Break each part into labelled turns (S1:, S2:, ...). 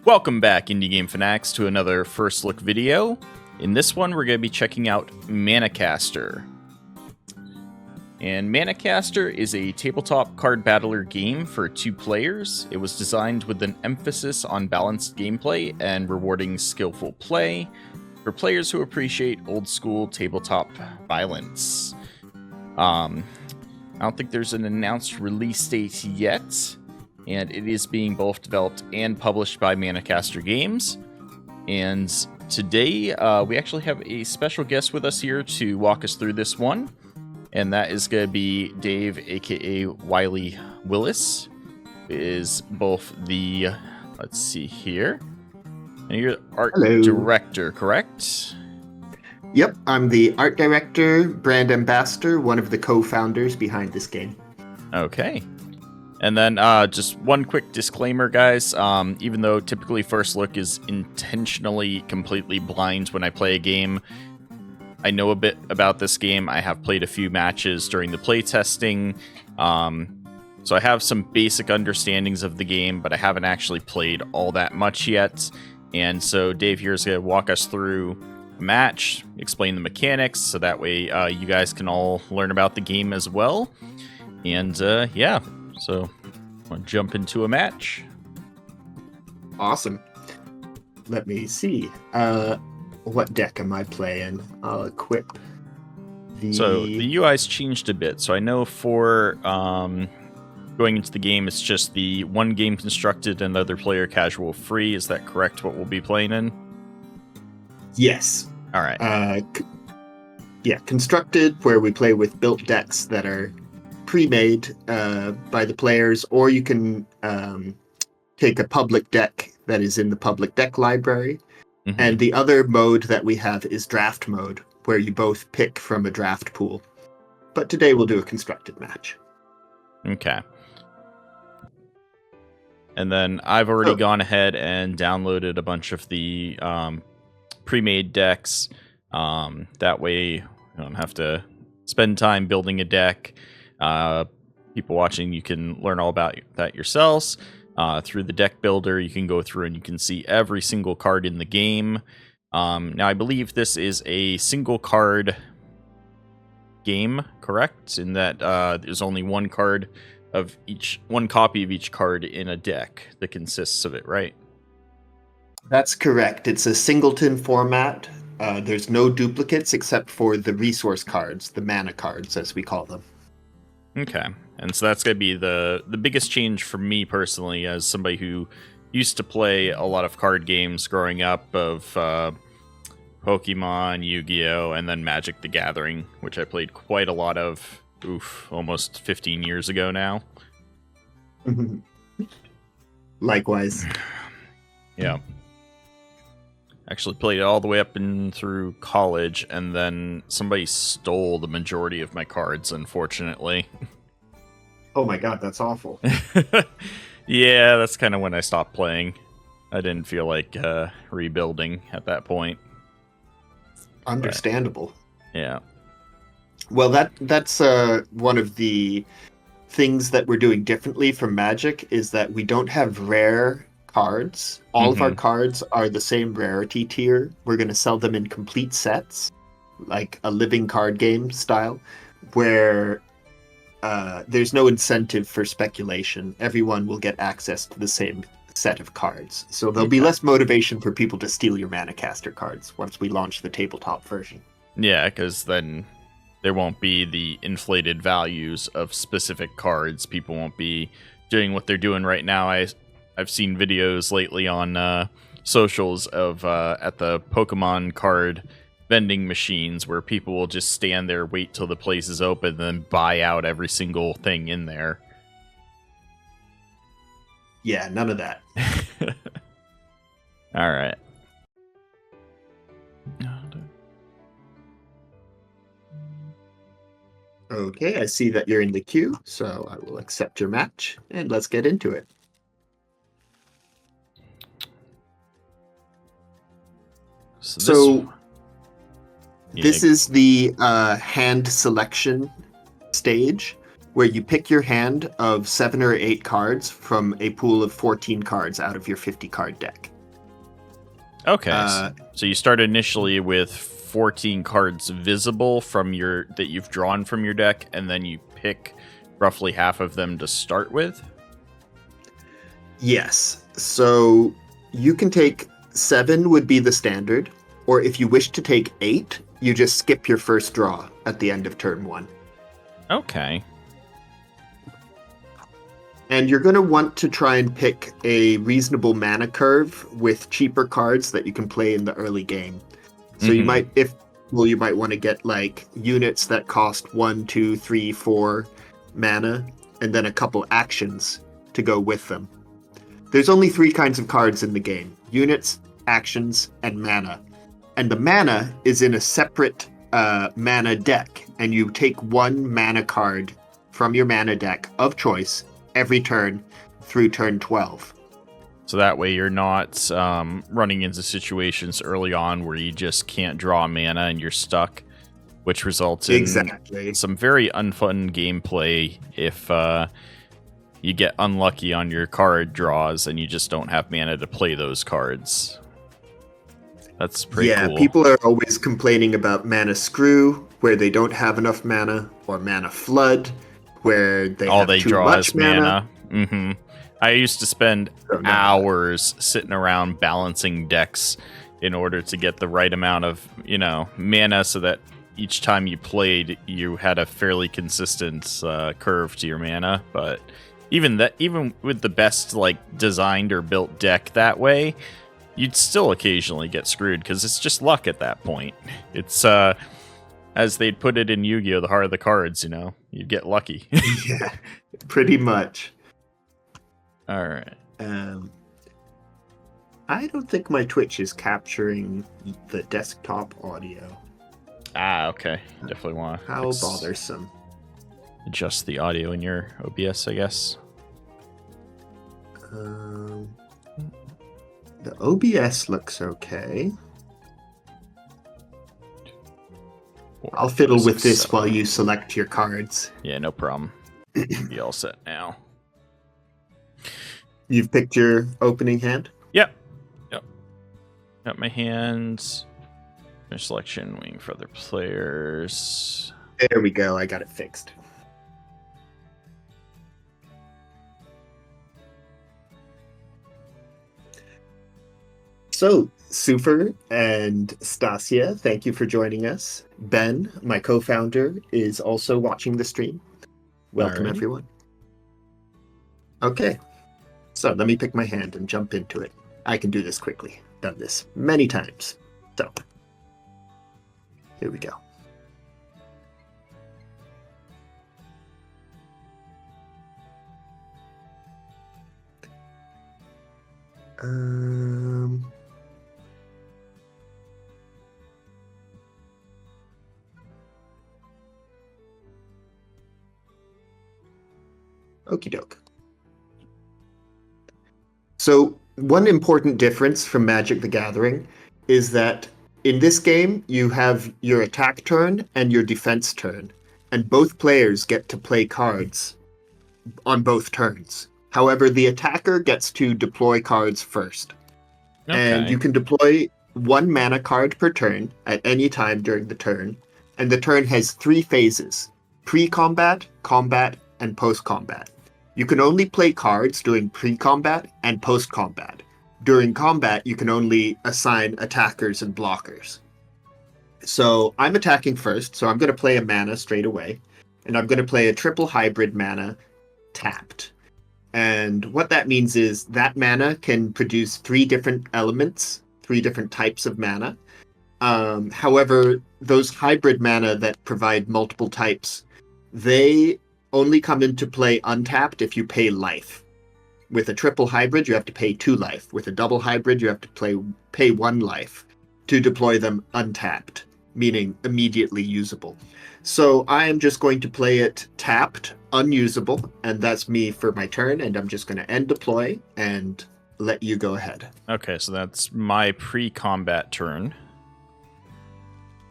S1: Welcome back, Indie Game Fanatics, to another First Look video. In this one, we're going to be checking out Manacaster. And Manacaster is a tabletop card battler game for 2 players. It was designed with an emphasis on balanced gameplay and rewarding skillful play for players who appreciate old-school tabletop violence. I don't think there's an announced release date yet, and it is being both developed and published by Manacaster Games. And today, we actually have a special guest with us here to walk us through this one, and that is going to be Dave, aka Wiley Willis, is both the, let's see here, and you're the art director, correct?
S2: Yep, I'm the art director, brand ambassador, one of the co-founders behind this game.
S1: Okay. And then just one quick disclaimer, guys. Even though typically First Look is intentionally completely blind when I play a game, I know a bit about this game. I have played a few matches during the playtesting, so I have some basic understandings of the game, but I haven't actually played all that much yet. And so Dave here is going to walk us through a match, explain the mechanics, so that way you guys can all learn about the game as well. And yeah. So, I'll jump into a match.
S2: Awesome. Let me see. What deck am I playing? I'll equip the...
S1: So, the UI's changed a bit. So, I know for going into the game, it's just the one game constructed and other player casual free. Is that correct, what we'll be playing in?
S2: Yes.
S1: All right.
S2: Yeah, constructed, where we play with built decks that are pre-made by the players, or you can take a public deck that is in the public deck library. Mm-hmm. And the other mode that we have is draft mode, where you both pick from a draft pool. But today we'll do a constructed match.
S1: Okay. And then I've already gone ahead and downloaded a bunch of the pre-made decks. That way you don't have to spend time building a deck. People watching, you can learn all about that yourselves. Through the deck builder, you can go through and you can see every single card in the game. Now, I believe this is a single card game, correct? In that there's only one copy of each card in a deck that consists of it, right?
S2: That's correct. It's a singleton format. There's no duplicates except for the resource cards, the mana cards, as we call them.
S1: Okay, and so that's going to be the biggest change for me personally, as somebody who used to play a lot of card games growing up of Pokemon, Yu-Gi-Oh!, and then Magic the Gathering, which I played quite a lot of, almost 15 years ago now.
S2: Likewise.
S1: Yeah. Actually played it all the way up and through college, and then somebody stole the majority of my cards, unfortunately.
S2: Oh my god, that's awful.
S1: Yeah, that's kind of when I stopped playing. I didn't feel like rebuilding at that point.
S2: Understandable.
S1: But, yeah.
S2: Well, that's one of the things that we're doing differently from Magic, is that we don't have rare cards. All of our cards are the same rarity tier. We're going to sell them in complete sets, like a living card game style, where there's no incentive for speculation. Everyone will get access to the same set of cards. So there'll be less motivation for people to steal your Manacaster cards once we launch the tabletop version.
S1: Yeah, because then there won't be the inflated values of specific cards. People won't be doing what they're doing right now. I've seen videos lately on socials of at the Pokemon card vending machines where people will just stand there, wait till the place is open, and then buy out every single thing in there.
S2: Yeah, none of that.
S1: All right.
S2: Okay, I see that you're in the queue, so I will accept your match, and let's get into it. So this is the hand selection stage, where you pick your hand of 7 or 8 cards from a pool of 14 cards out of your 50 card deck.
S1: Okay, so you start initially with 14 cards visible from that you've drawn from your deck, and then you pick roughly half of them to start with?
S2: Yes. So you can take 7 would be the standard, or if you wish to take 8, you just skip your first draw at the end of turn 1.
S1: Okay.
S2: And you're going to want to try and pick a reasonable mana curve with cheaper cards that you can play in the early game. So you might want to get like units that cost 1, 2, 3, 4 mana, and then a couple actions to go with them. There's only 3 kinds of cards in the game: units, actions, and mana. And the mana is in a separate mana deck, and you take 1 mana card from your mana deck of choice every turn through turn 12.
S1: So that way you're not running into situations early on where you just can't draw mana and you're stuck, which results in some very unfun gameplay if you get unlucky on your card draws and you just don't have mana to play those cards. That's pretty cool.
S2: Yeah, people are always complaining about mana screw, where they don't have enough mana, or mana flood, where they have too much mana.
S1: Mm-hmm. I used to spend hours sitting around balancing decks in order to get the right amount of, mana so that each time you played, you had a fairly consistent curve to your mana. But even with the best designed or built deck that way, you'd still occasionally get screwed because it's just luck at that point. It's as they'd put it in Yu-Gi-Oh, the heart of the cards, you'd get lucky.
S2: Yeah, pretty much.
S1: All right.
S2: I don't think my Twitch is capturing the desktop audio.
S1: Okay. Definitely want to.
S2: How bothersome.
S1: Adjust the audio in your OBS, I guess.
S2: The OBS looks okay. I'll fiddle with this while you select your cards.
S1: Yeah, no problem. Be all set now.
S2: You've picked your opening hand?
S1: Yep. Got my hands. My selection, waiting for other players.
S2: There we go. I got it fixed. So, Sufer and Stasia, thank you for joining us. Ben, my co-founder, is also watching the stream. Welcome, everyone. Okay, so let me pick my hand and jump into it. I can do this quickly. Done this many times. So, here we go. Okie doke. So one important difference from Magic the Gathering is that in this game, you have your attack turn and your defense turn, and both players get to play cards on both turns. However, the attacker gets to deploy cards first. Okay. And you can deploy 1 mana card per turn at any time during the turn, and the turn has 3 phases: pre-combat, combat, and post-combat. You can only play cards during pre-combat and post-combat. During combat, you can only assign attackers and blockers. So I'm attacking first, so I'm going to play a mana straight away, and I'm going to play a triple hybrid mana tapped. And what that means is that mana can produce 3 different elements, 3 different types of mana. However, those hybrid mana that provide multiple types, they only come into play untapped if you pay life. With a triple hybrid, you have to pay 2 life. With a double hybrid, you have to pay 1 life to deploy them untapped, meaning immediately usable. So I am just going to play it tapped, unusable, and that's me for my turn, and I'm just going to end deploy and let you go ahead.
S1: Okay, so that's my pre-combat turn.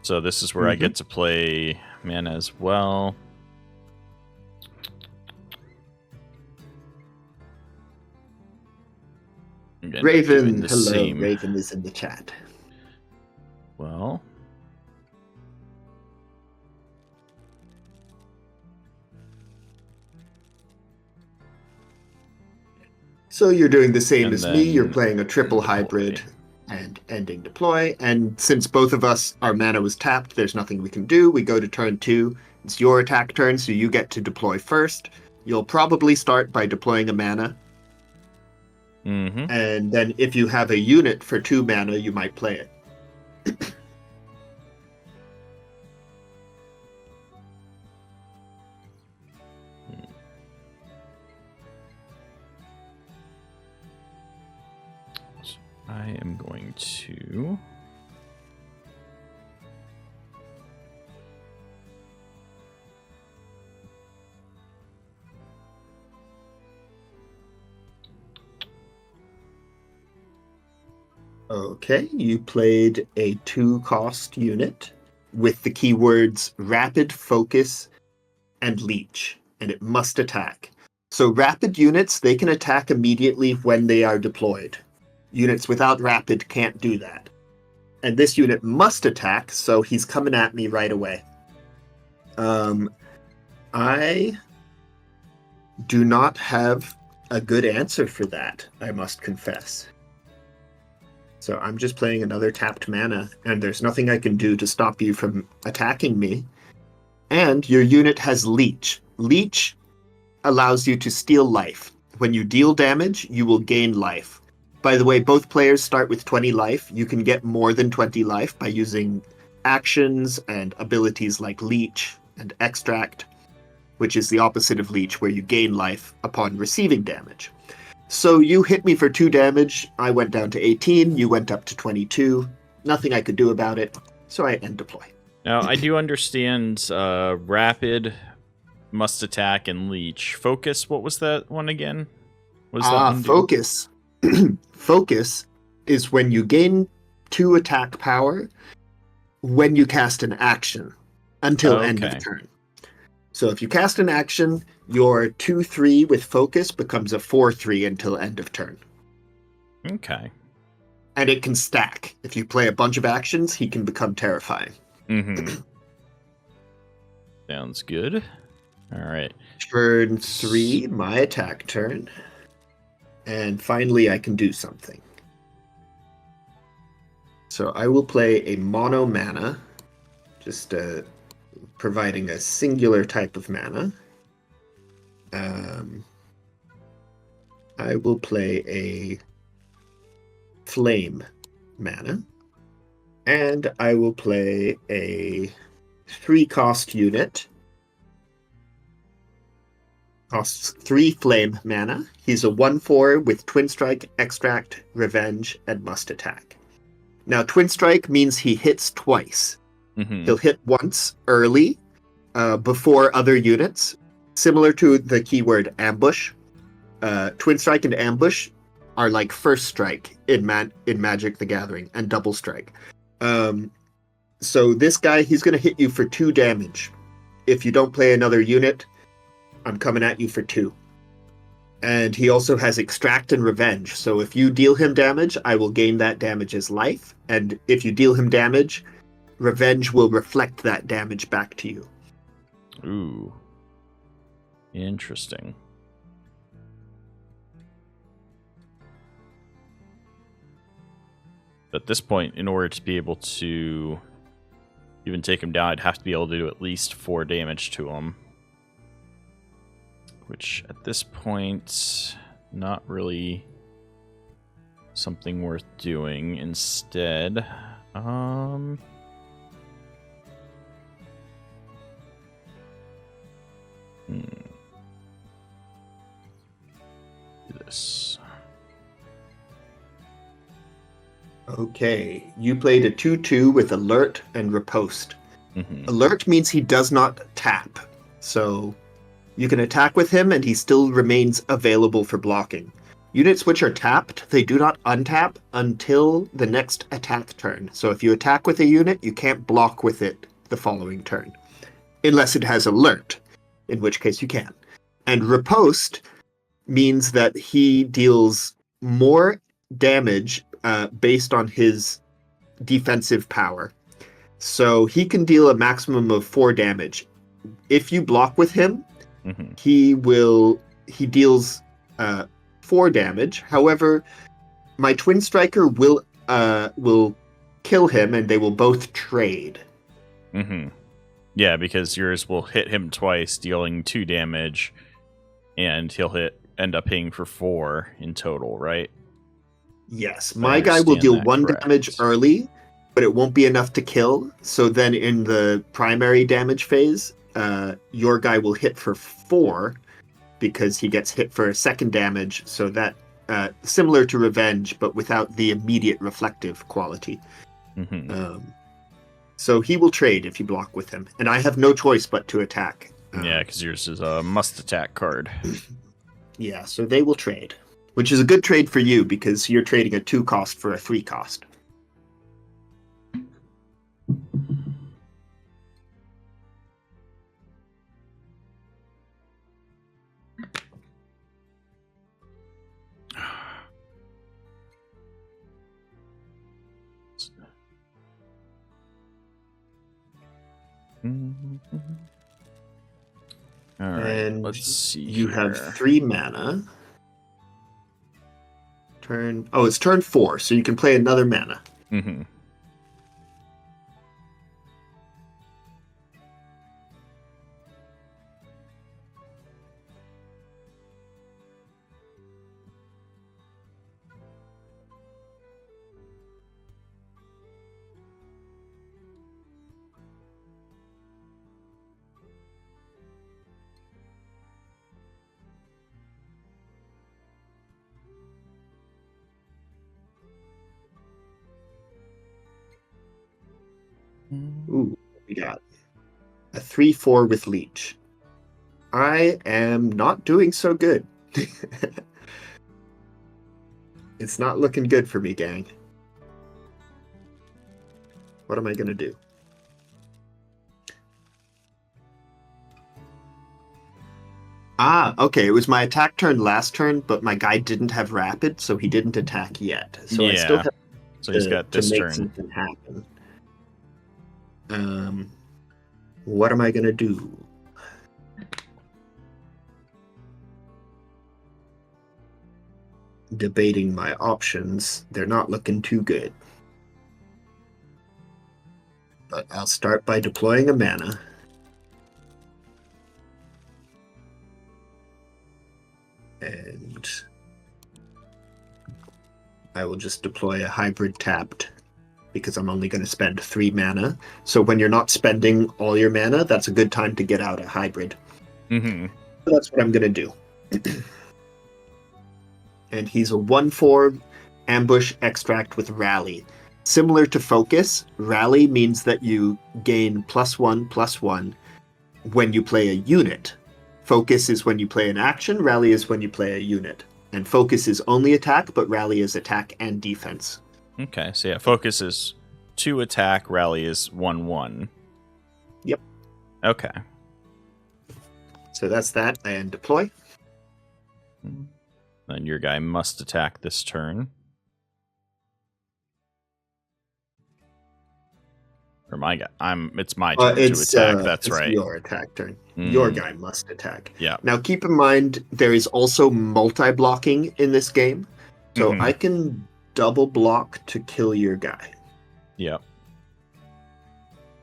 S1: So this is where I get to play mana as well. I'm gonna end up doing
S2: Raven,
S1: the
S2: hello.
S1: same.
S2: Raven is in the chat.
S1: Well,
S2: so you're doing the same
S1: and
S2: as me. You're
S1: then
S2: playing a triple
S1: deploy.
S2: hybrid and ending deploy. And since both of us, our mana was tapped, there's nothing we can do. We go to turn 2. It's your attack turn, so you get to deploy first. You'll probably start by deploying a mana.
S1: Mm-hmm.
S2: And then if you have a unit for 2 mana, you might play it.
S1: So I am going to...
S2: Okay, you played a 2-cost unit with the keywords Rapid, Focus, and Leech, and it must attack. So rapid units, they can attack immediately when they are deployed. Units without rapid can't do that. And this unit must attack, so he's coming at me right away. I do not have a good answer for that, I must confess. So I'm just playing another tapped mana, and there's nothing I can do to stop you from attacking me. And your unit has Leech. Leech allows you to steal life. When you deal damage, you will gain life. By the way, both players start with 20 life. You can get more than 20 life by using actions and abilities like Leech and Extract, which is the opposite of Leech, where you gain life upon receiving damage. So you hit me for 2 damage. I went down to 18. You went up to 22. Nothing I could do about it. So I end deploy.
S1: Now, I do understand Rapid, Must Attack, and Leech. Focus, what was that one again? What does that one do?
S2: Focus. Focus is when you gain 2 attack power when you cast an action until end of turn. So if you cast an action, your 2/3 with focus becomes a 4/3 until end of turn.
S1: Okay.
S2: And it can stack. If you play a bunch of actions, he can become terrifying.
S1: Mm-hmm. Sounds good. All right.
S2: Turn 3, my attack turn. And finally, I can do something. So I will play a mono mana, just providing a singular type of mana. I will play a flame mana. And I will play a 3-cost unit. Costs 3 flame mana. He's a 1/4 with Twin Strike, Extract, Revenge, and Must Attack. Now, Twin Strike means he hits twice.
S1: Mm-hmm.
S2: He'll hit once early, before other units, similar to the keyword Ambush. Twin Strike and Ambush are like First Strike in Magic the Gathering, and Double Strike. So this guy, he's going to hit you for 2 damage. If you don't play another unit, I'm coming at you for 2. And he also has Extract and Revenge. So if you deal him damage, I will gain that damage as life. And if you deal him damage, Revenge will reflect that damage back to you.
S1: Ooh. Interesting. At this point, in order to be able to even take him down, I'd have to be able to do at least 4 damage to him. Which, at this point, not really something worth doing. Instead, do this.
S2: Okay, you played a 2/2 with Alert and Riposte.
S1: Mm-hmm.
S2: Alert means he does not tap. So you can attack with him and he still remains available for blocking. Units which are tapped, they do not untap until the next attack turn. So if you attack with a unit, you can't block with it the following turn. Unless it has Alert, in which case you can. And Riposte means that he deals more damage based on his defensive power. So he can deal a maximum of 4 damage. If you block with him, he deals 4 damage. However, my Twin Striker will kill him, and they will both trade.
S1: Yeah, because yours will hit him twice, dealing 2 damage, and he'll end up hitting for 4 in total, right?
S2: Yes, my guy will deal 1 damage early, but it won't be enough to kill. So then in the primary damage phase, your guy will hit for 4 because he gets hit for a 2nd damage. So that similar to Revenge, but without the immediate reflective quality. So he will trade if you block with him, and I have no choice but to attack.
S1: Yeah, because yours is a must-attack card.
S2: Yeah, so they will trade, which is a good trade for you because you're trading a 2 cost for a 3 cost.
S1: All right, let's see.
S2: You have 3 mana. It's turn 4, so you can play another mana. Ooh, we got a 3/4 with Leech. I am not doing so good. It's not looking good for me, gang. What am I going to do? Okay. It was my attack turn last turn, but my guy didn't have rapid, so he didn't attack yet. So
S1: yeah.
S2: I still have
S1: he's got this
S2: make
S1: turn.
S2: Something happen. What am I going to do? Debating my options. They're not looking too good. But I'll start by deploying a mana. And I will just deploy a hybrid tapped because I'm only going to spend 3 mana. So when you're not spending all your mana, that's a good time to get out a hybrid. So that's what I'm going to do. And he's a 1/4 ambush extract with rally. Similar to focus, rally means that you gain +1/+1 when you play a unit. Focus is when you play an action, rally is when you play a unit. And focus is only attack, but rally is attack and defense.
S1: Okay, so yeah, focus is 2 attack, rally is 1/1.
S2: Yep.
S1: Okay.
S2: So that's that, and deploy.
S1: Then your guy must attack this turn. Or my guy. It's my turn to attack, that's right.
S2: It's your attack turn. Your guy must attack.
S1: Yeah.
S2: Now keep in mind, there is also multi-blocking in this game. So I can double block to kill your guy.
S1: Yep.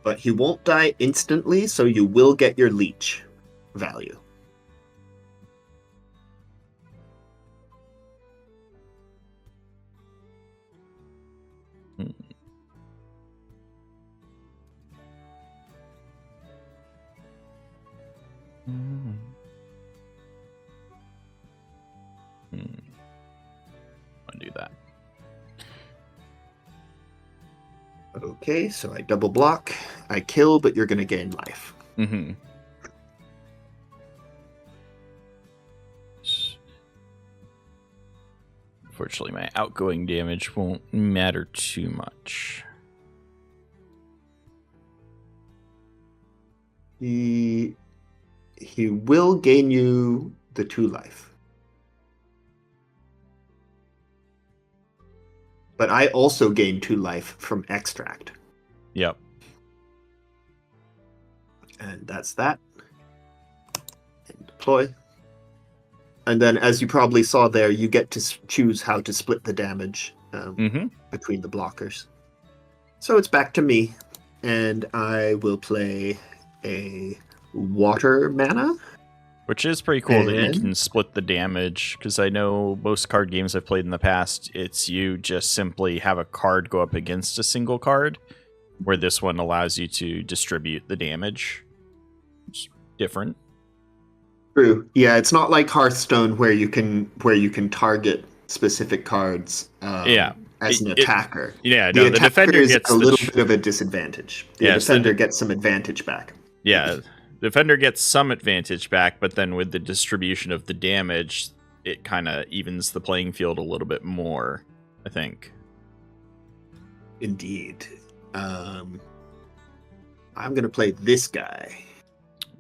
S2: But he won't die instantly, so you will get your leech value.
S1: I'll do that.
S2: Okay, so I double block. I kill, but you're going to gain life.
S1: Unfortunately, my outgoing damage won't matter too much.
S2: He will gain you the 2 life. but I also gain 2 life from extract.
S1: Yep.
S2: And that's that. And deploy. And then, as you probably saw there, you get to choose how to split the damage between the blockers. So it's back to me, and I will play a water mana.
S1: Which is pretty cool that you can split the damage, because I know most card games I've played in the past, it's you just simply have a card go up against a single card, where this one allows you to distribute the damage. It's different.
S2: True. Yeah, it's not like Hearthstone where you can target specific cards as an attacker.
S1: The defender gets
S2: a little bit of a disadvantage. The defender gets some advantage back.
S1: Yeah, the defender gets some advantage back, but then with the distribution of the damage, it kind of evens the playing field a little bit more, I think.
S2: Indeed. I'm going to play this guy.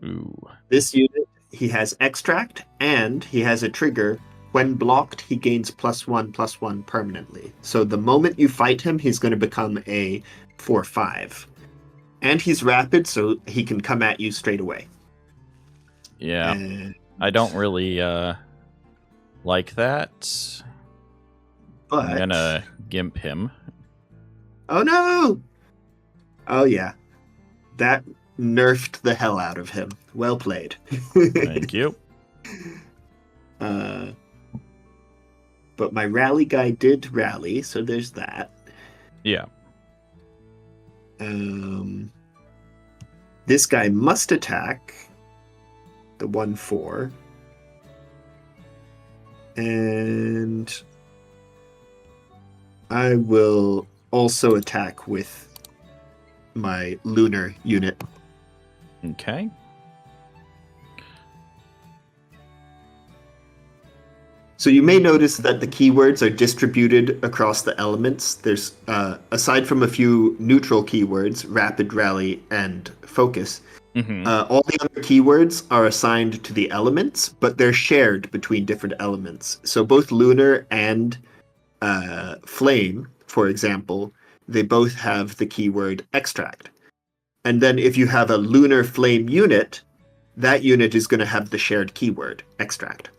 S1: Ooh.
S2: This unit, he has extract, and he has a trigger. When blocked, he gains +1/+1 permanently. So the moment you fight him, he's going to become a 4/5. And he's rapid, so he can come at you straight away.
S1: Yeah. I don't really like that. But I'm going to gimp him.
S2: Oh, no! Oh, yeah. That nerfed the hell out of him. Well played.
S1: Thank you.
S2: But my rally guy did rally, so there's that.
S1: Yeah.
S2: This guy must attack the 1/4. And I will also attack with my lunar unit.
S1: Okay.
S2: So you may notice that the keywords are distributed across the elements. There's, aside from a few neutral keywords, rapid, rally, and focus, all the other keywords are assigned to the elements, but they're shared between different elements. So both lunar and flame, for example, they both have the keyword extract. And then if you have a lunar flame unit, that unit is going to have the shared keyword extract.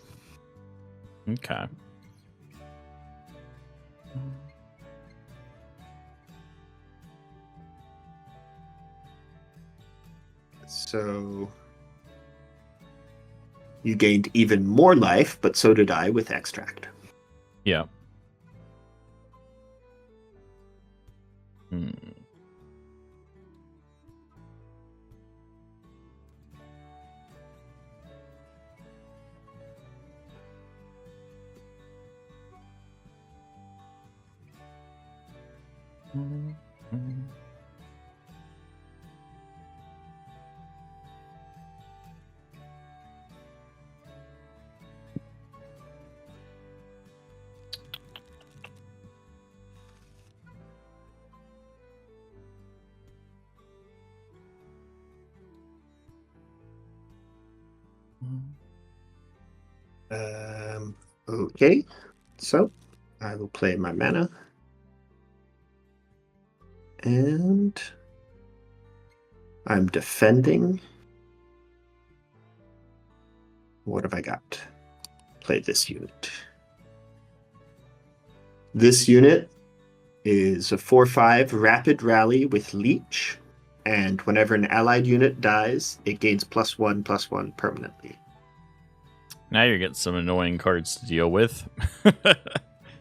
S1: Okay.
S2: So you gained even more life, but so did I with extract.
S1: Yeah.
S2: Okay, so I will play my mana. And I'm defending. What have I got? Play this unit. This unit is a 4/5 rapid rally with leech, and whenever an allied unit dies, it gains +1/+1 permanently.
S1: Now you're getting some annoying cards to deal with.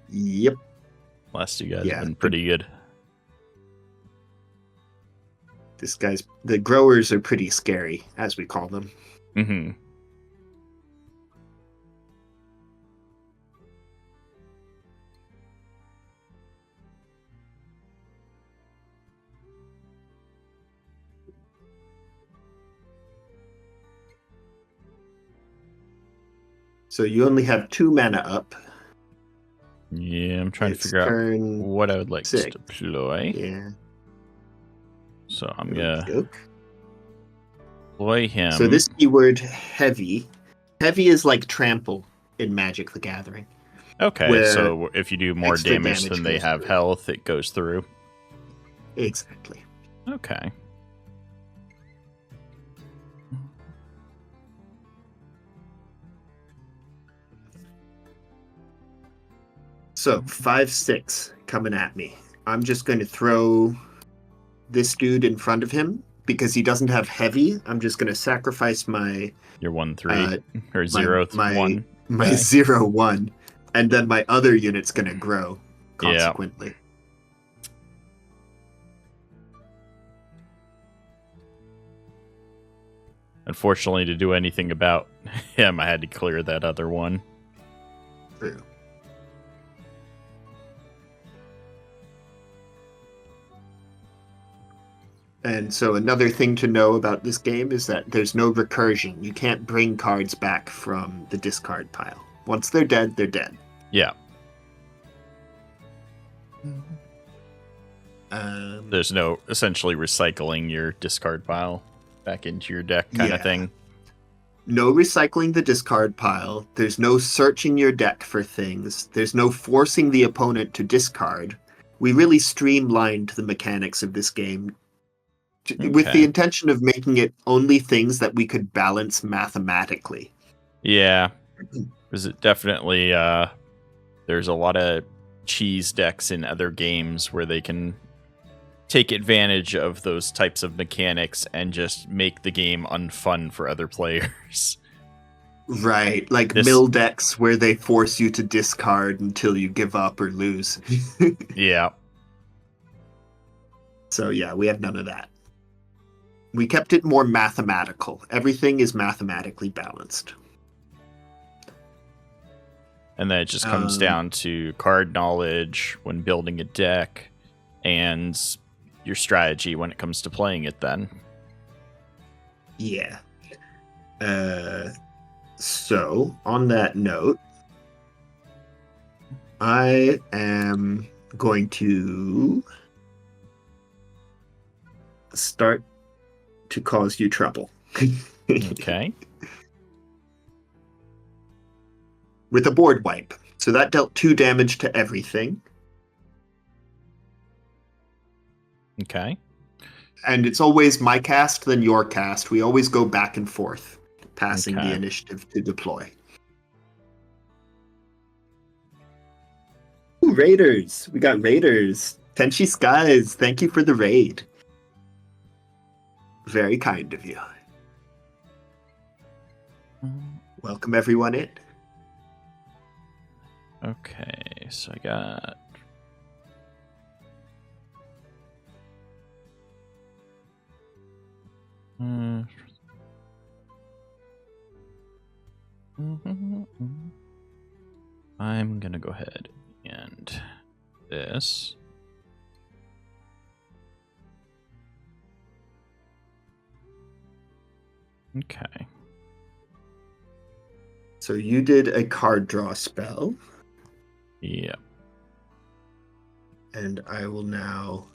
S2: Yep.
S1: Last two guys have been pretty good.
S2: The growers are pretty scary, as we call them.
S1: Mm-hmm.
S2: So you only have 2 mana up.
S1: Yeah, I'm trying to figure out what I would like to deploy.
S2: Yeah.
S1: So I'm going to deploy him.
S2: So this keyword, heavy. Heavy is like trample in Magic the Gathering.
S1: Okay,
S2: where
S1: so if you do more
S2: extra
S1: damage than they
S2: goes
S1: have
S2: through.
S1: health, it goes through.
S2: Exactly.
S1: Okay.
S2: So 5-6 coming at me. I'm just going to throw this dude in front of him because he doesn't have heavy. I'm just going to sacrifice my
S1: Your 1-3
S2: uh
S1: or
S2: my
S1: 0-1
S2: my
S1: guy.
S2: 0-1, and then my other unit's going to grow
S1: Yeah.
S2: consequently.
S1: Unfortunately, to do anything about him, I had to clear that other one.
S2: True. And so another thing to know about this game is that there's no recursion. You can't bring cards back from the discard pile. Once they're dead, they're dead.
S1: Yeah. There's no essentially recycling your discard pile back into your deck kind of thing.
S2: No recycling the discard pile. There's no searching your deck for things. There's no forcing the opponent to discard. We really streamlined the mechanics of this game with the intention of making it only things that we could balance mathematically.
S1: Yeah. Because it definitely, there's a lot of cheese decks in other games where they can take advantage of those types of mechanics and just make the game unfun for other players.
S2: Right, like mill decks where they force you to discard until you give up or lose.
S1: Yeah.
S2: So yeah, we have none of that. We kept it more mathematical. Everything is mathematically balanced.
S1: And then it just comes down to card knowledge when building a deck and your strategy when it comes to playing it then.
S2: Yeah. So, on that note, I am going to start to cause you trouble.
S1: Okay.
S2: With a board wipe. So that dealt 2 damage to everything.
S1: Okay.
S2: And it's always my cast, then your cast. We always go back and forth, passing the initiative to deploy. Ooh, Raiders! We got Raiders. Tenchi Skies, thank you for the raid. Very kind of you. Welcome everyone in.
S1: Okay, so I got... I'm gonna go ahead and this. Okay.
S2: So you did a card draw spell.
S1: Yeah.
S2: And I will now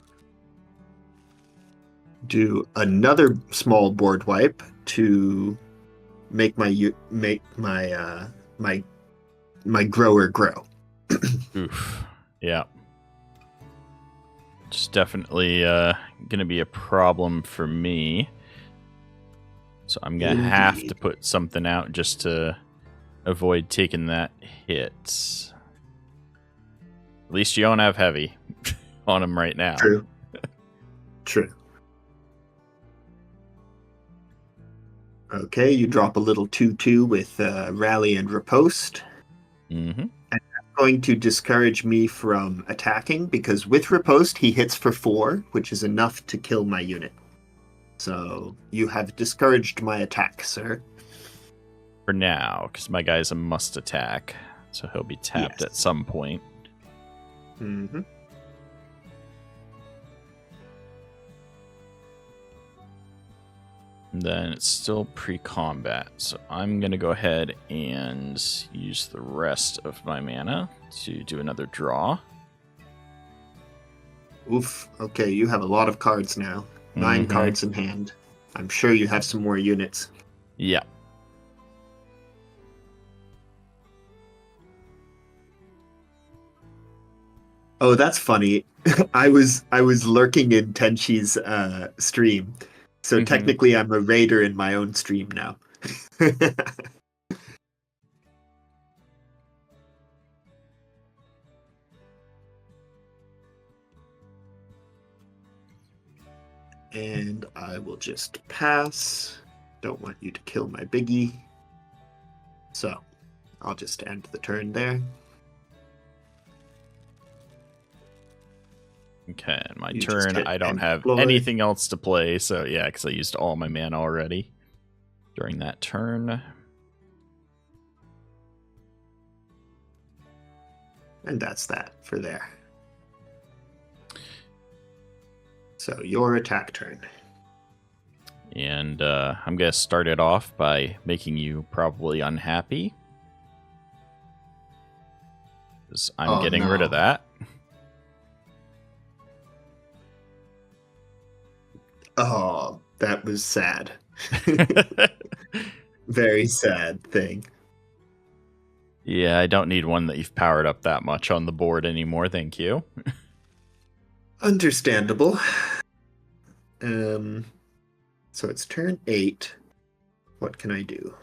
S2: do another small board wipe to make my my grower grow.
S1: Oof. Yeah. It's definitely gonna be a problem for me. So I'm gonna have to put something out just to avoid taking that hit. At least you don't have heavy on him right now.
S2: True. True. Okay, you drop a little 2/2 with rally and riposte.
S1: Mm-hmm.
S2: And that's going to discourage me from attacking because with riposte he hits for 4, which is enough to kill my unit. So you have discouraged my attack, sir.
S1: For now, because my guy's a must attack, so he'll be tapped at some point.
S2: Mm-hmm.
S1: And then it's still pre-combat, so I'm going to go ahead and use the rest of my mana to do another draw.
S2: Oof. Okay, you have a lot of cards now. 9 cards in hand. I'm sure you have some more units.
S1: Yeah.
S2: Oh, that's funny. I was lurking in Tenchi's stream, so
S1: Mhm.
S2: technically I'm a raider in my own stream now. And I will just pass. Don't want you to kill my biggie. So I'll just end the turn there.
S1: Okay, my
S2: You just
S1: turn.
S2: hit
S1: I don't
S2: end
S1: have
S2: deploy.
S1: anything else to play, so yeah, because I used all my mana already during that turn.
S2: And that's that for there. So your attack turn.
S1: And I'm going to start it off by making you probably unhappy. Because I'm getting rid of that.
S2: Oh, that was sad. Very sad thing.
S1: Yeah, I don't need one that you've powered up that much on the board anymore, thank you.
S2: Understandable. So it's turn 8. What can I do?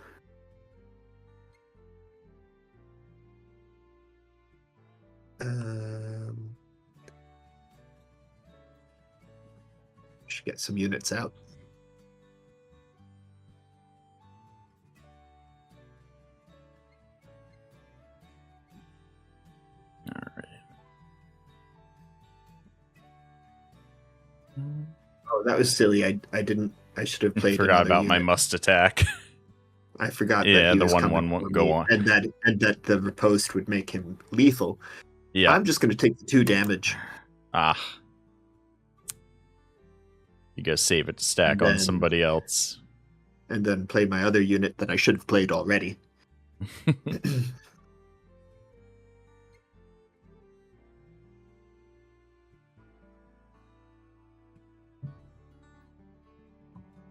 S2: Should get some units out. Oh, that was silly. I didn't. I should have played.
S1: Forgot about
S2: unit.
S1: my must attack.
S2: I forgot
S1: Yeah,
S2: that he
S1: the
S2: was
S1: 1/1
S2: coming
S1: won't
S2: for
S1: go
S2: me,
S1: on.
S2: and that the riposte would make him lethal.
S1: Yeah.
S2: I'm just going to take the 2 damage.
S1: Ah. You gotta save it to stack on somebody else.
S2: And then play my other unit that I should have played already.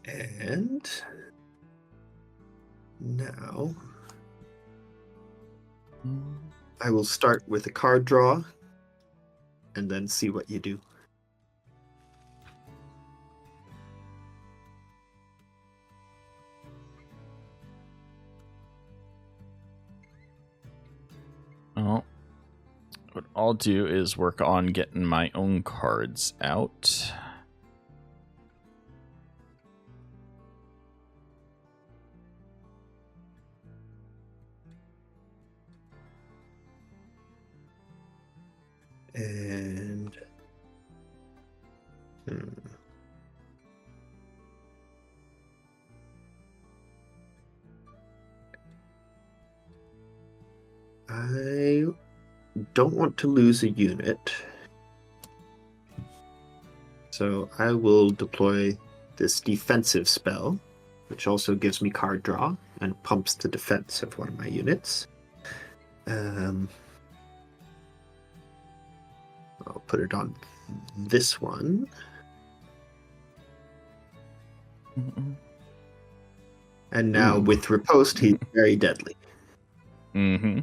S2: And now I will start with a card draw and then see what you do.
S1: Well, what I'll do is work on getting my own cards out.
S2: And I don't want to lose a unit. So I will deploy this defensive spell, which also gives me card draw and pumps the defense of one of my units. I'll put it on this one. And now with riposte, he's very deadly.
S1: Mm-hmm.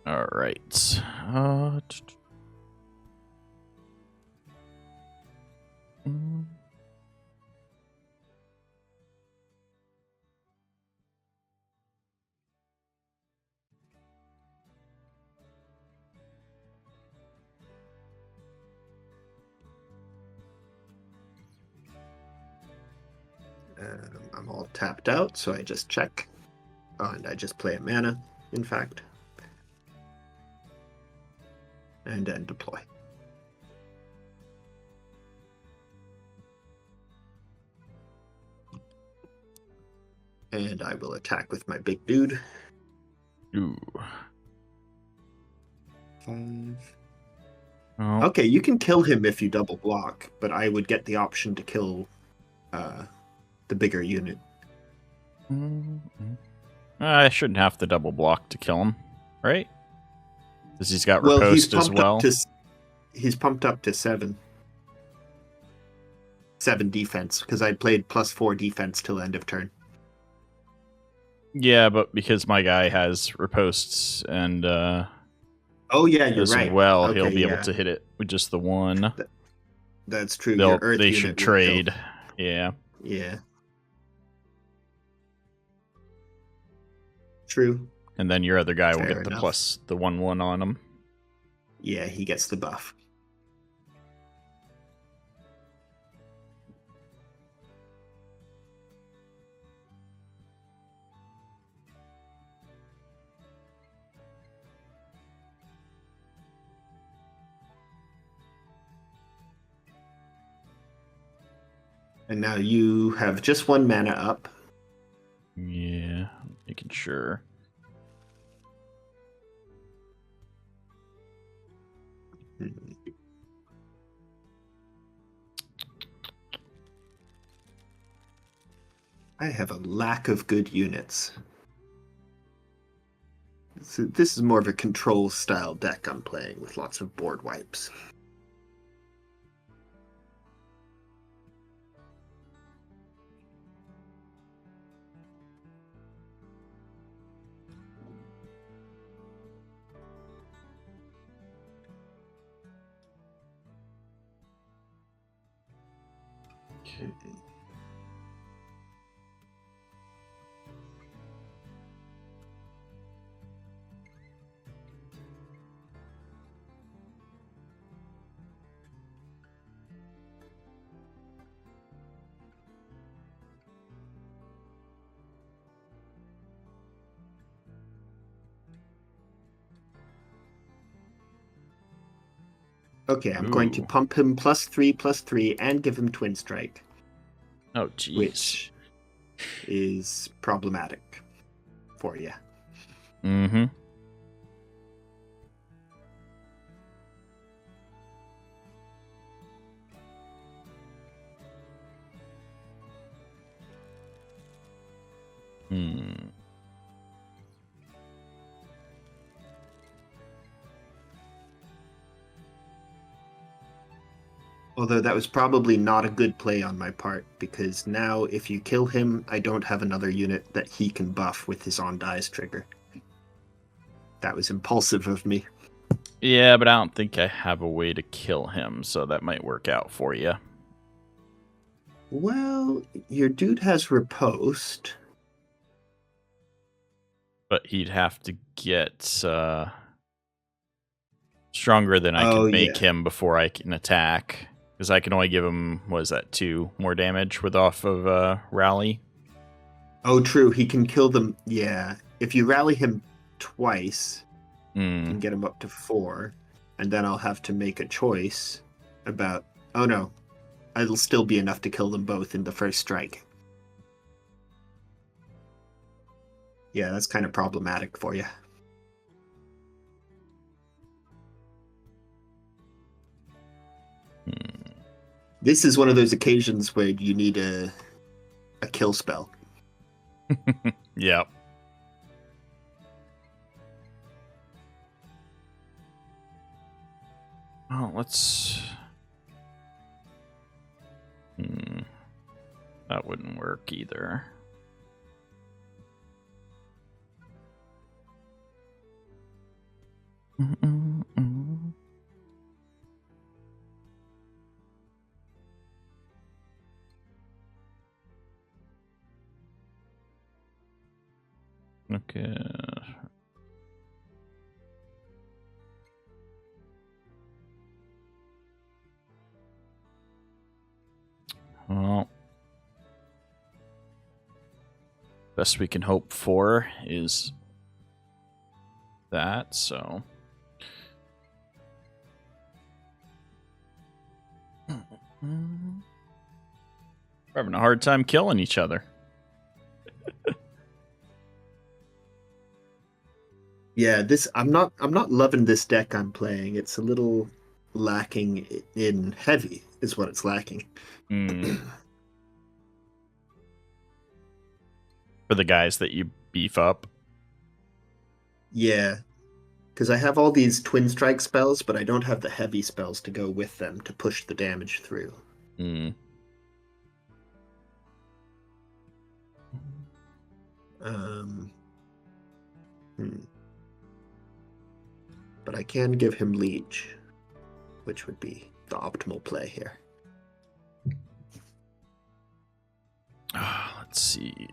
S1: All right.
S2: I'm all tapped out, so I just check. Oh, and I just play a mana, in fact. And then deploy. And I will attack with my big dude.
S1: Ooh.
S2: 5.
S1: Oh.
S2: Okay, you can kill him if you double block, but I would get the option to kill the bigger unit.
S1: I shouldn't have to double block to kill him, right? Because he's got riposte as well.
S2: He's pumped up to 7. 7 defense, because I played +4 defense till end of turn.
S1: Yeah, but because my guy has ripostes and
S2: Oh yeah, you're
S1: as
S2: right.
S1: well. He'll
S2: Okay,
S1: be able
S2: yeah,
S1: to hit it with just the one.
S2: that's true. Your Earth
S1: They
S2: unit
S1: should
S2: will kill.
S1: trade. Yeah.
S2: Yeah, true.
S1: And then your other guy will
S2: Fair
S1: get the
S2: enough.
S1: plus the 1/1 on him.
S2: Yeah, he gets the buff. And now you have just one mana up.
S1: Yeah, making sure.
S2: I have a lack of good units. So this is more of a control style deck I'm playing with lots of board wipes.
S1: Okay.
S2: Okay, I'm going to
S1: Ooh.
S2: pump him +3/+3 and give him Twin Strike,
S1: Oh, jeez.
S2: which is problematic for you.
S1: Mm-hmm. Hmm.
S2: Although that was probably not a good play on my part, because now if you kill him, I don't have another unit that he can buff with his on-dies trigger. That was impulsive of me.
S1: Yeah, but I don't think I have a way to kill him, so that might work out for you.
S2: Well, your dude has riposte.
S1: But he'd have to get stronger than I
S2: Oh,
S1: can make
S2: yeah.
S1: him before I can attack. Because I can only give him, what is that, 2 more damage with off of rally?
S2: Oh, true. He can kill them. Yeah. If you rally him twice, you can get him up to 4. And then I'll have to make a choice about. Oh, no. It'll still be enough to kill them both in the first strike. Yeah, that's kind of problematic for you. This is one of those occasions where you need a kill spell.
S1: Yep. Oh, let's... That wouldn't work either. Okay. Well, best we can hope for is that, so... We're having a hard time killing each other.
S2: Yeah, I'm not loving this deck I'm playing. It's a little lacking in heavy is what it's lacking.
S1: For the guys that you beef up.
S2: Yeah, because I have all these twin strike spells, but I don't have the heavy spells to go with them to push the damage through. Um, but I can give him Leech, which would be the optimal play here.
S1: Let's see.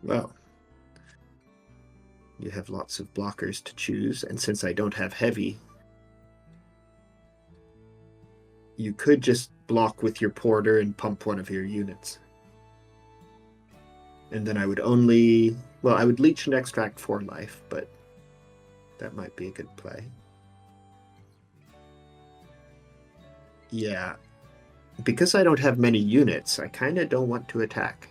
S2: Well, you have lots of blockers to choose, and since I don't have heavy, you could just block with your porter and pump one of your units. And then I would I would leech and extract 4 life, but that might be a good play. Yeah. Because I don't have many units, I kind of don't want to attack.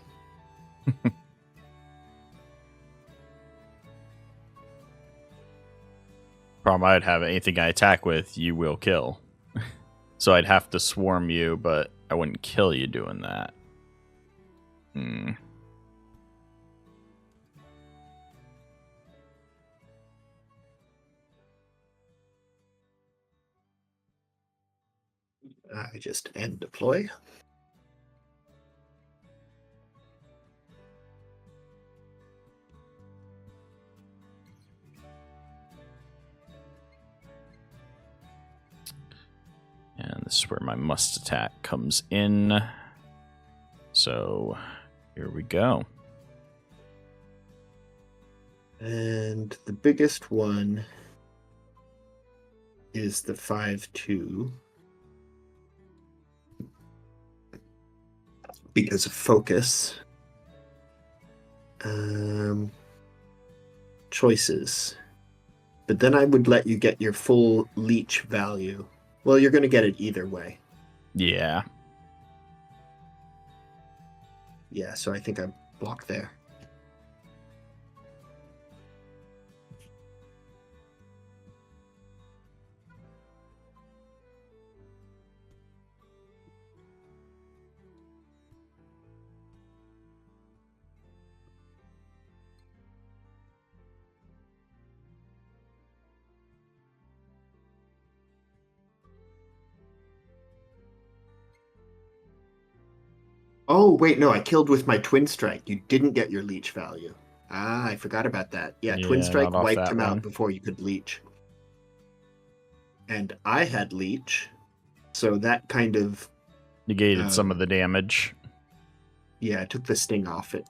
S1: Problem I'd have, anything I attack with, you will kill. So I'd have to swarm you, but I wouldn't kill you doing that.
S2: I just end deploy.
S1: And this is where my must attack comes in. So here we go.
S2: And the biggest one is the 5/2. Because of focus. Choices. But then I would let you get your full leech value. Well, you're going to get it either way.
S1: Yeah.
S2: Yeah, so I think I block there. Oh, wait, no, I killed with my Twin Strike. You didn't get your leech value. Ah, I forgot about that. Yeah, Twin Strike
S1: not off
S2: wiped
S1: that
S2: him
S1: one.
S2: out before you could leech. And I had leech, so that kind of...
S1: Negated some of the damage.
S2: Yeah, I took the sting off it.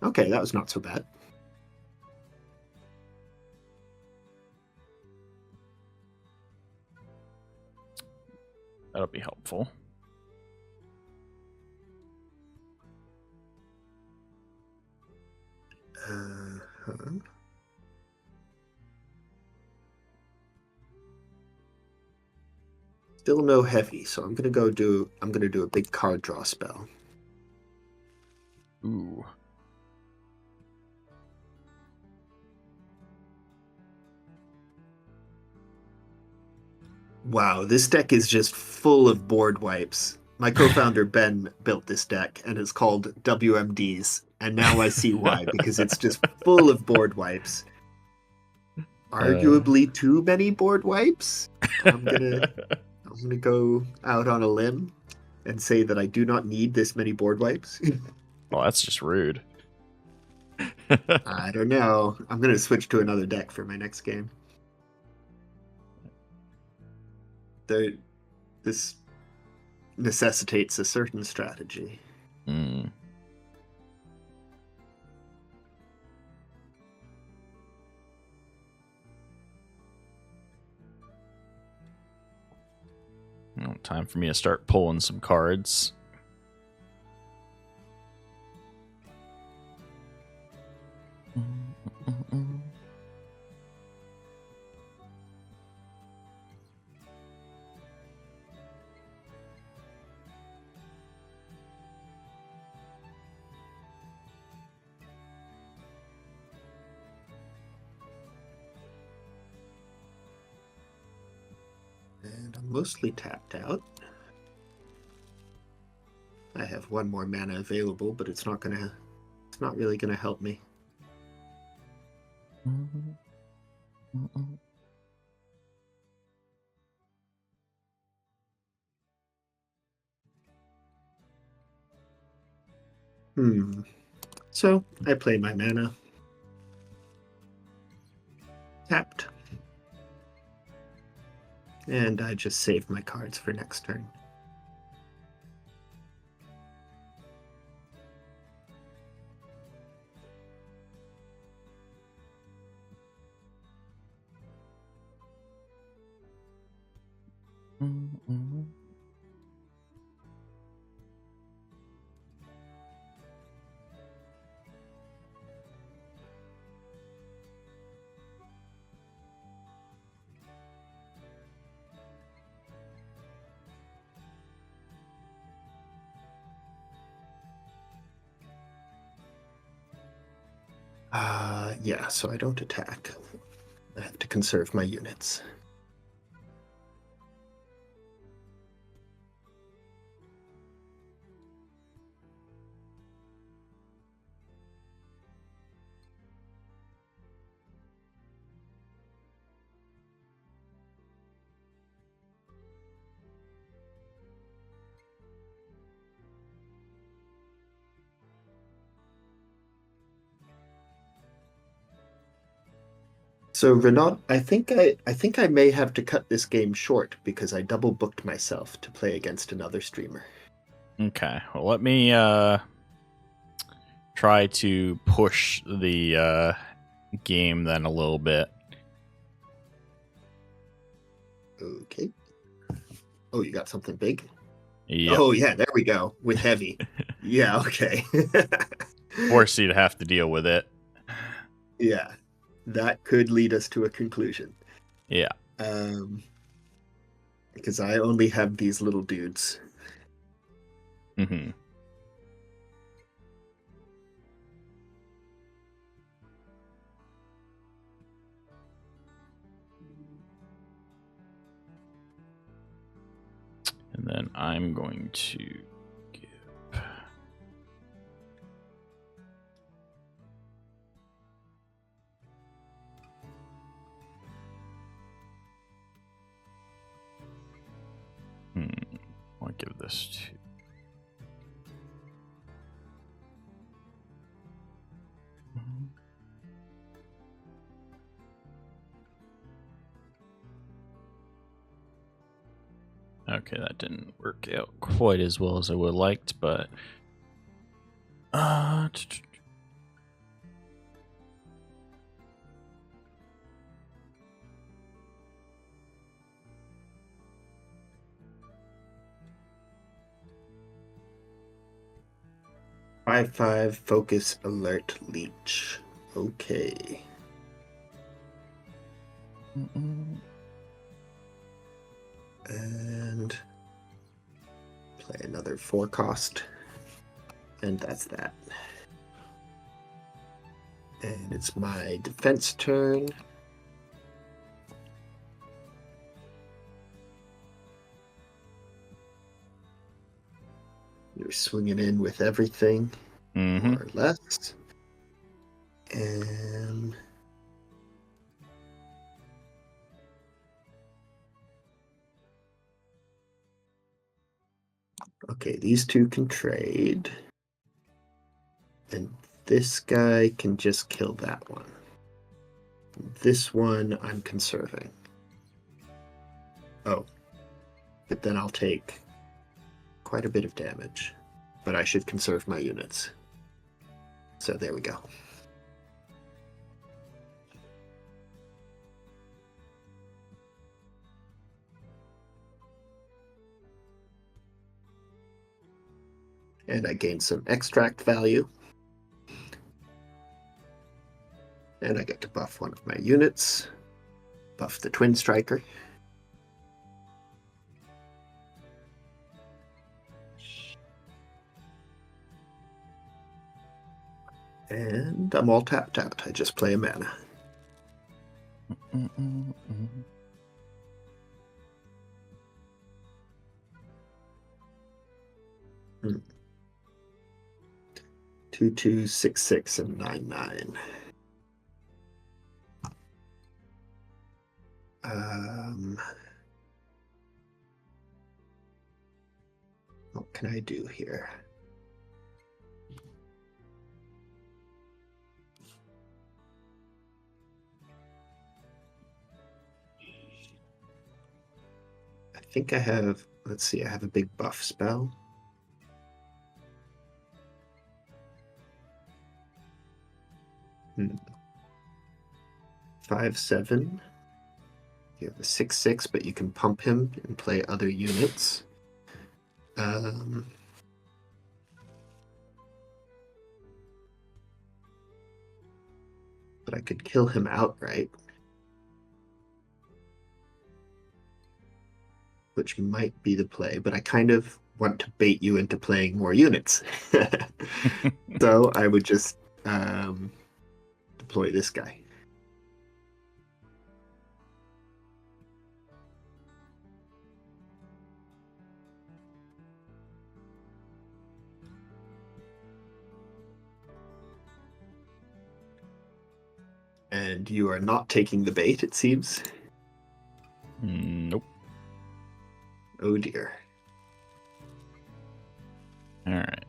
S2: Okay, that was not so bad.
S1: That'll be helpful.
S2: Still no heavy, so I'm gonna do a big card draw spell.
S1: Ooh.
S2: Wow, this deck is just full of board wipes. My co-founder Ben built this deck, and it's called WMDs, and now I see why, because it's just full of board wipes. Arguably too many board wipes. I'm gonna go out on a limb and say that I do not need this many board wipes.
S1: Well, that's just rude.
S2: I don't know. I'm gonna switch to another deck for my next game. This necessitates a certain strategy.
S1: Mm. Well, time for me to start pulling some cards.
S2: And I'm mostly tapped out. I have one more mana available, but it's not really gonna help me. So I play my mana. Tapped. And I just save my cards for next turn. Yeah, so I don't attack. I have to conserve my units. So Renaud, I think I may have to cut this game short because I double booked myself to play against another streamer.
S1: Okay, well, let me try to push the game then a little bit.
S2: Okay. Oh, you got something big?
S1: Yep.
S2: Oh yeah, there we go. With heavy. Yeah, okay.
S1: Force you to have to deal with it.
S2: Yeah. That could lead us to a conclusion.
S1: Yeah.
S2: Because I only have these little dudes.
S1: Mm-hmm. And then I'm going to give... I'll give this to... Okay, that didn't work out quite as well as I would have liked, but...
S2: 5/5 focus alert leech. Okay. And play another 4 cost. And that's that. And it's my defense turn. You're swinging in with everything, more or less. And okay, these two can trade. And this guy can just kill that one. This one I'm conserving. Oh. But then I'll take quite a bit of damage. But I should conserve my units. So there we go. And I gain some extract value. And I get to buff one of my units. Buff the Twin Striker. And I'm all tapped out. I just play a mana. 2, 2, 6, 6, and 9, 9. What can I do here? I think I have, let's see, I have a big buff spell. Hmm. 5, 7. You have a 6, 6, but you can pump him and play other units. But I could kill him outright, which might be the play, but I kind of want to bait you into playing more units. So I would just deploy this guy. And you are not taking the bait, it seems.
S1: Nope.
S2: Oh dear.
S1: All right.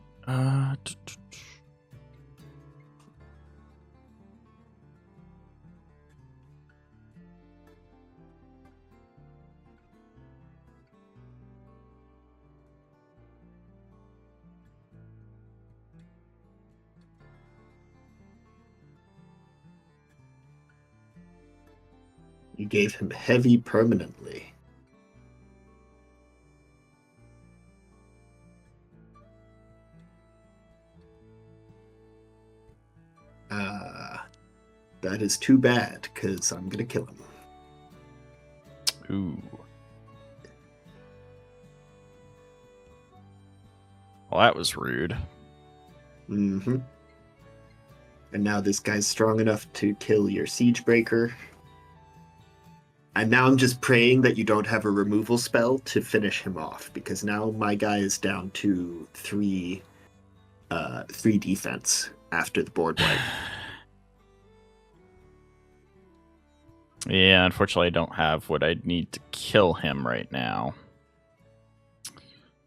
S2: You gave him heavy permanently. That is too bad, because I'm going to kill him.
S1: Ooh. Well, that was rude.
S2: Mm-hmm. And now this guy's strong enough to kill your siege breaker. And now I'm just praying that you don't have a removal spell to finish him off, because now my guy is down to 3 defense after the board wipe.
S1: Yeah, unfortunately, I don't have what I need to kill him right now.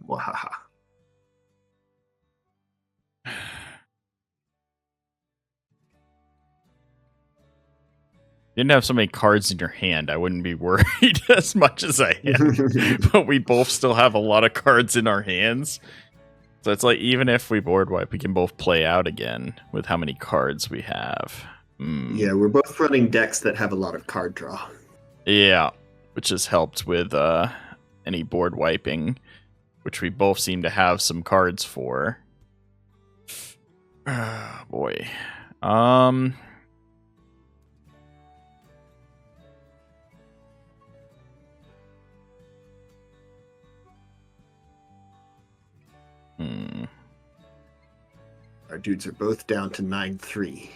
S2: Wahaha.
S1: Didn't have so many cards in your hand, I wouldn't be worried as much as I am. But we both still have a lot of cards in our hands. So it's like, even if we board wipe, we can both play out again with how many cards we have.
S2: Yeah, we're both running decks that have a lot of card draw.
S1: Yeah, which has helped with any board wiping, which we both seem to have some cards for. Boy.
S2: Our dudes are both down to 9-3.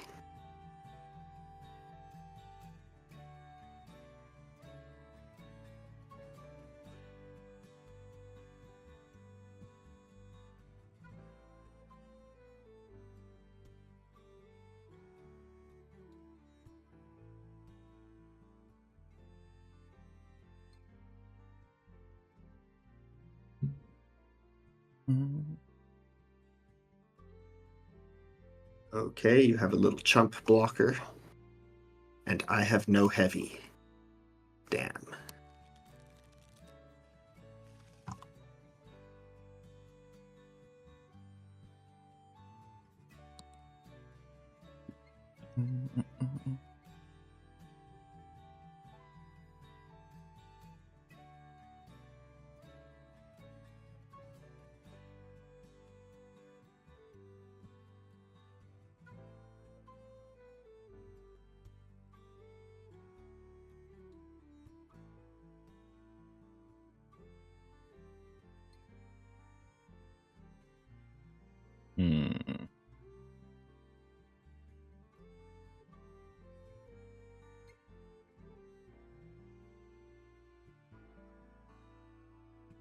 S2: Okay, you have a little chump blocker. And I have no heavy. Damn.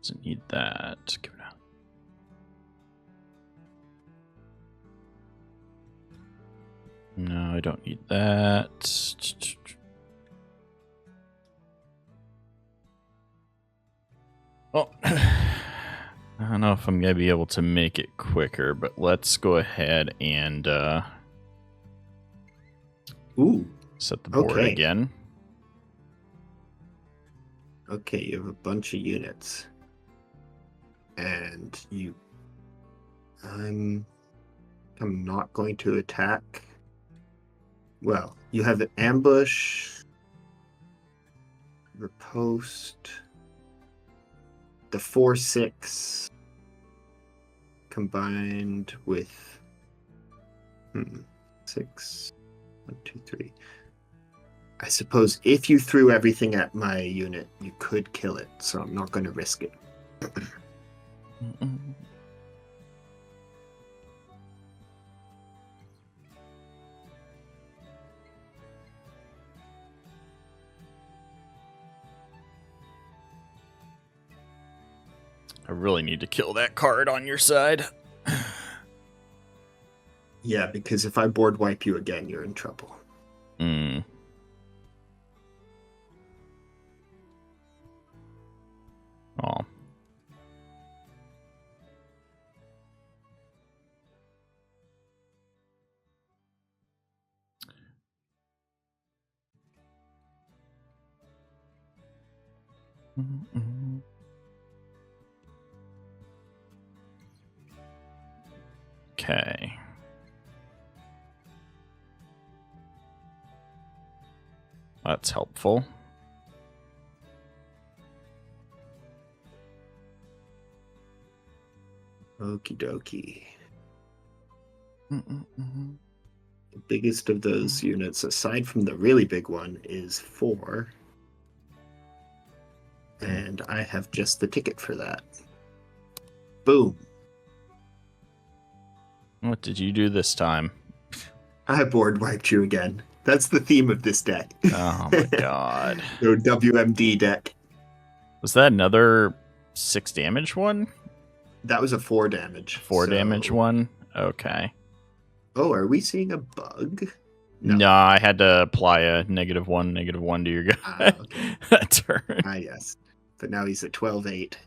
S1: Doesn't need that. Give it out. No, I don't need that. Well, I don't know if I'm going to be able to make it quicker, but let's go ahead and
S2: Ooh.
S1: set the board
S2: Okay.
S1: again.
S2: Okay, you have a bunch of units. And I'm not going to attack. Well, you have an ambush, riposte, the 4/6 combined with 6, 1, 2, 3. I suppose if you threw everything at my unit, you could kill it, so I'm not going to risk it.
S1: I really need to kill that card on your side.
S2: Yeah, because if I board wipe you again, you're in trouble.
S1: Hmm. Oh. Okay. That's helpful.
S2: Okie dokie. The biggest of those units, aside from the really big one, is 4. And I have just the ticket for that. Boom.
S1: What did you do this time?
S2: I board wiped you again. That's the theme of this deck.
S1: Oh my god.
S2: The WMD deck.
S1: Was that another 6 damage one?
S2: That was a 4 damage.
S1: 4 damage one? Okay.
S2: Oh, are we seeing a bug?
S1: No, I had to apply a -1 to your guy
S2: Okay.
S1: that turn.
S2: Yes. But now he's at 12-8.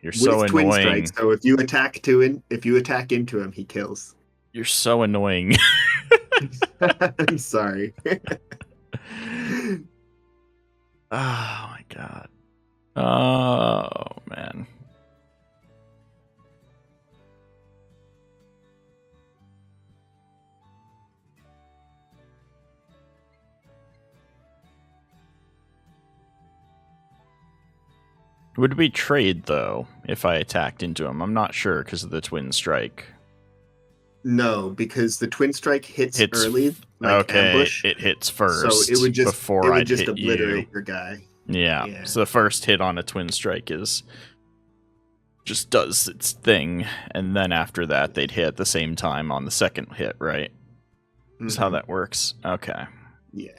S1: You're so
S2: With twin
S1: annoying.
S2: strikes, so if you attack into him, he kills.
S1: You're so annoying.
S2: I'm sorry.
S1: Oh my god. Oh man. Would we trade though if I attacked into him? I'm not sure because of the twin strike.
S2: No, because the twin strike hits early,
S1: okay,
S2: ambush.
S1: it hits first.
S2: So it would just
S1: hit
S2: obliterate
S1: you.
S2: your guy.
S1: Yeah. So the first hit on a twin strike just does its thing, and then after that they'd hit at the same time on the second hit, right? That's how that works. Okay.
S2: Yeah.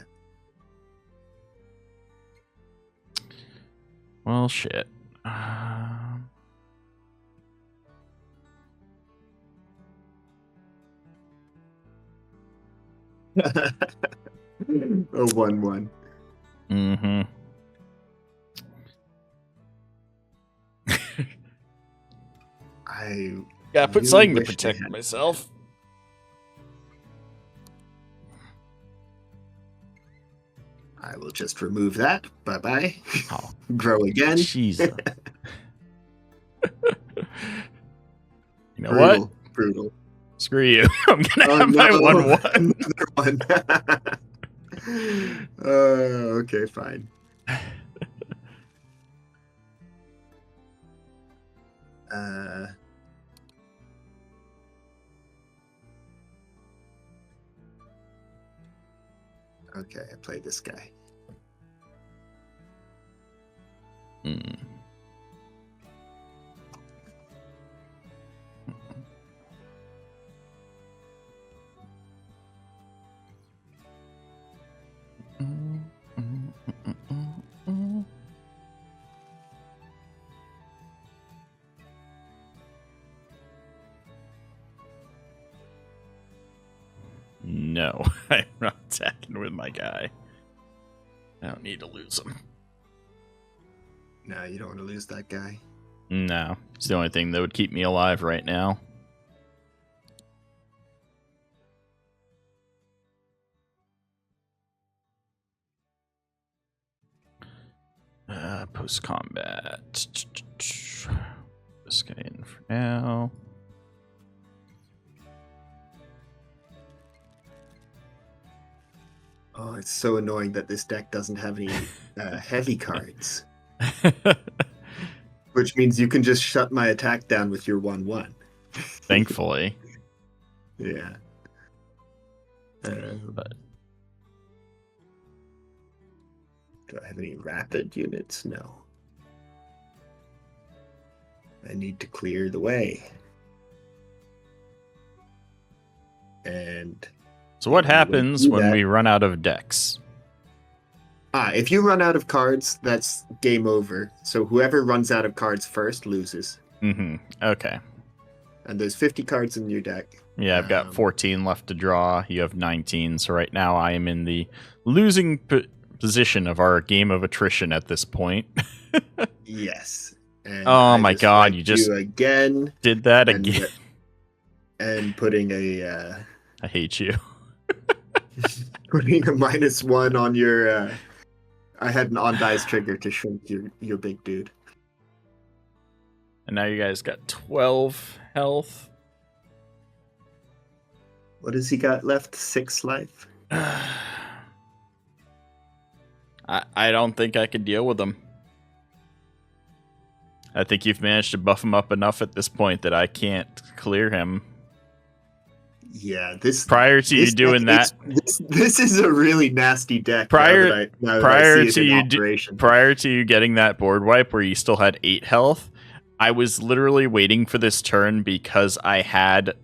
S1: Well, shit.
S2: A 1/1.
S1: Mm-hmm.
S2: I
S1: gotta put
S2: really
S1: something to
S2: wish they
S1: protect
S2: had-
S1: myself.
S2: I will just remove that. Bye-bye.
S1: Oh,
S2: Grow again.
S1: Jesus. You know
S2: Brutal.
S1: what?
S2: Brutal.
S1: Screw you. I'm gonna have my 1/1.
S2: Another one. Okay, fine. Okay, I play this guy.
S1: Mm. No, I'm not attacking with my guy. I don't need to lose him.
S2: No, you don't want to lose that guy.
S1: No, it's the only thing that would keep me alive right now. Post-combat. This guy in for now.
S2: Oh, it's so annoying that this deck doesn't have any heavy cards. Which means you can just shut my attack down with your 1/1.
S1: Thankfully.
S2: Yeah.
S1: But
S2: do I have any rapid units? No. I need to clear the way. And
S1: so what happens when
S2: that,
S1: we run out of decks?
S2: if you run out of cards, that's game over. So whoever runs out of cards first loses.
S1: Mm-hmm. Okay.
S2: And there's 50 cards in your deck.
S1: Yeah, I've got 14 left to draw. You have 19. So right now I am in the losing position of our game of attrition at this point.
S2: Yes. And
S1: oh my god, you just
S2: again
S1: did that again.
S2: And putting a
S1: I hate you.
S2: putting a -1 on your I had an on dice trigger to shrink your big dude.
S1: And now you guys got 12 health.
S2: What has he got left? 6 life?
S1: I don't think I can deal with him. I think you've managed to buff him up enough at this point that I can't clear him.
S2: Yeah, this
S1: prior to you doing that,
S2: this is a really nasty deck.
S1: Prior to you getting that board wipe where you still had 8 health, I was literally waiting for this turn because I had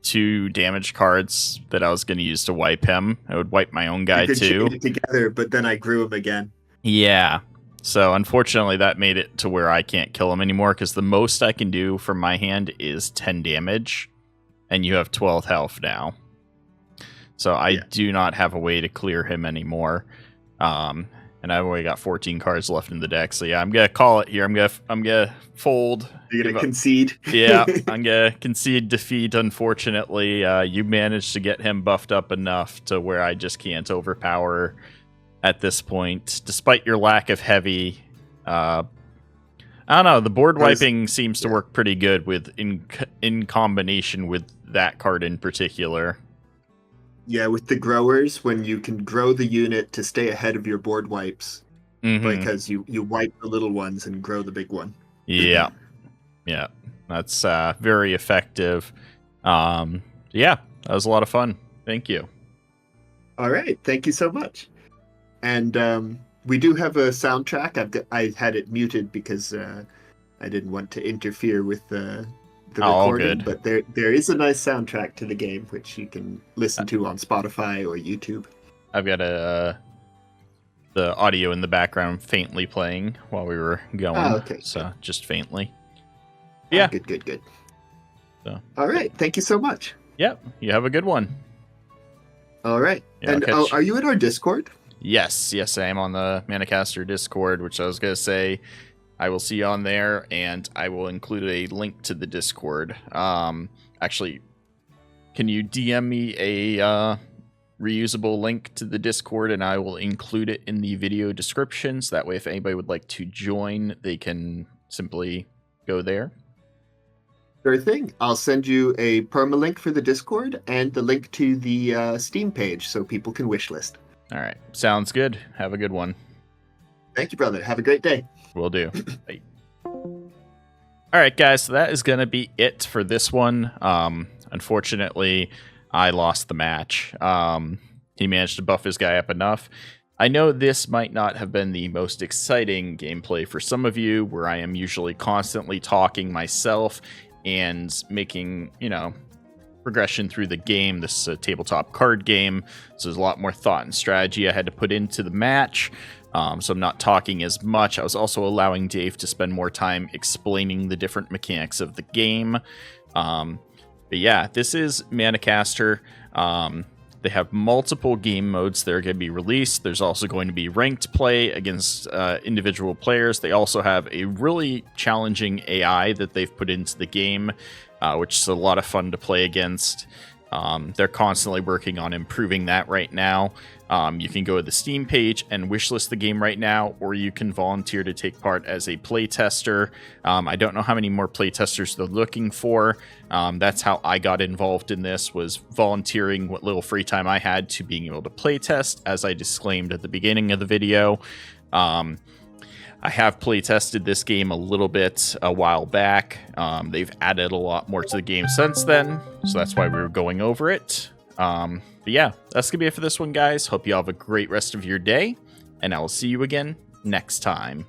S1: 2 damage cards that I was going to use to wipe him. I would wipe my own guy too.
S2: Together, but then I grew him again.
S1: Yeah. So unfortunately, that made it to where I can't kill him anymore because the most I can do from my hand is 10 damage. And you have 12 health now. So I do not have a way to clear him anymore. And I've only got 14 cards left in the deck. So yeah, I'm gonna call it here. I'm gonna fold.
S2: You're gonna concede?
S1: Yeah, I'm gonna concede defeat, unfortunately. You managed to get him buffed up enough to where I just can't overpower at this point. Despite your lack of heavy. I don't know, the board wiping seems to work pretty good with in combination with that card in particular.
S2: Yeah, with the growers, when you can grow the unit to stay ahead of your board wipes, because you wipe the little ones and grow the big one.
S1: Yeah. Yeah, that's very effective. Yeah, that was a lot of fun. Thank you.
S2: All right, thank you so much. And we do have a soundtrack. I had it muted because I didn't want to interfere with the recording. But there is a nice soundtrack to the game, which you can listen to on Spotify or YouTube.
S1: I've got the audio in the background faintly playing while we were going.
S2: Oh, okay.
S1: So just faintly. Yeah.
S2: Good.
S1: So,
S2: all right. Thank you so much.
S1: Yep. You have a good one.
S2: All right. Yeah, and are you in our Discord?
S1: Yes, I am on the Manacaster Discord, which I was going to say I will see you on there, and I will include a link to the Discord. Actually, can you DM me a reusable link to the Discord, and I will include it in the video description, so that way if anybody would like to join, they can simply go there.
S2: Sure thing. I'll send you a permalink for the Discord and the link to the Steam page so people can wishlist.
S1: All right. Sounds good. Have a good one.
S2: Thank you, brother. Have a great day.
S1: Will do. Bye. All right, guys. So that is going to be it for this one. Unfortunately, I lost the match. He managed to buff his guy up enough. I know this might not have been the most exciting gameplay for some of you, where I am usually constantly talking myself and making, progression through the game. This is a tabletop card game, so there's a lot more thought and strategy I had to put into the match, so I'm not talking as much. I was also allowing Dave to spend more time explaining the different mechanics of the game. But yeah, this is Manacaster. They have multiple game modes that are going to be released. There's also going to be ranked play against individual players. They also have a really challenging AI that they've put into the game, which is a lot of fun to play against. They're constantly working on improving that right now. You can go to the Steam page and wishlist the game right now, or you can volunteer to take part as a playtester. I don't know how many more playtesters they're looking for. That's how I got involved in this, was volunteering what little free time I had to being able to playtest, as I disclaimed at the beginning of the video. I have playtested this game a little bit a while back. They've added a lot more to the game since then, so that's why we were going over it. But yeah, that's going to be it for this one, guys. Hope you all have a great rest of your day, and I will see you again next time.